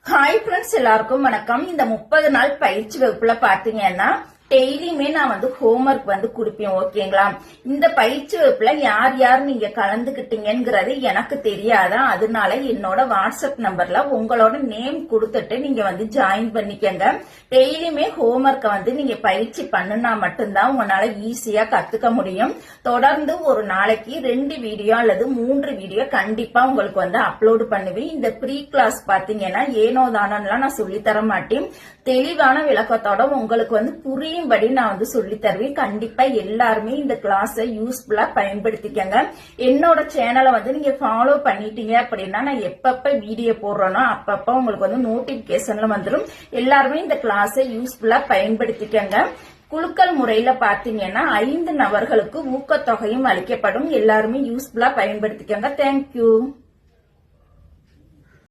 Hi friends, எல்லாருக்கும் வணக்கம். இந்த 30 நாள் பயிற்சி வகுப்புல பாத்தீங்கன்னா டெய்லியுமே நான் ஹோம்ஒர்க் கொடுப்பேன். ஓகேங்களா? இந்த பயிற்சி வகுப்புல யார் யார் நீங்க கலந்துகிட்டீங்கிறது எனக்கு தெரியாதா, அதனால என்னோட வாட்ஸ்அப் நம்பர்ல உங்களோட நேம் கொடுத்துட்டு நீங்க ஜாயின் பண்ணிக்கங்க. டெய்லியுமே ஹோம்ஒர்க்கை நீங்க பயிற்சி பண்ணுனா மட்டும்தான் உங்களால ஈஸியா கத்துக்க முடியும். தொடர்ந்து ஒரு நாளைக்கு 2 வீடியோ அல்லது 3 வீடியோ கண்டிப்பா உங்களுக்கு அப்லோடு பண்ணுவேன். இந்த ப்ரீ கிளாஸ் பாத்தீங்கன்னா ஏனோ தானோலாம் நான் சொல்லி தர மாட்டேன். தெளிவான விளக்கத்தோட உங்களுக்கு புரியும்படி நான் சொல்லி தருவேன். கண்டிப்பா எல்லாருமே இந்த கிளாஸை யூஸ்ஃபுல்லா பயன்படுத்திக்கங்க. என்னோட சேனலை நீங்க ஃபாலோ பண்ணிட்டீங்க அப்படின்னா நான் எப்பப்ப வீடியோ போடுறேனோ அப்பப்ப உங்களுக்கு நோட்டிபிகேஷன்ல வந்துடும். எல்லாருமே இந்த கிளாஸை யூஸ்ஃபுல்லா பயன்படுத்திக்கங்க. குலுக்கல் முறையில பாத்தீங்கன்னா 5 நபர்களுக்கு ஊக்கத்தொகையும் அளிக்கப்படும். எல்லாருமே யூஸ்ஃபுல்லா பயன்படுத்திக்கங்க. தேங்க்யூ.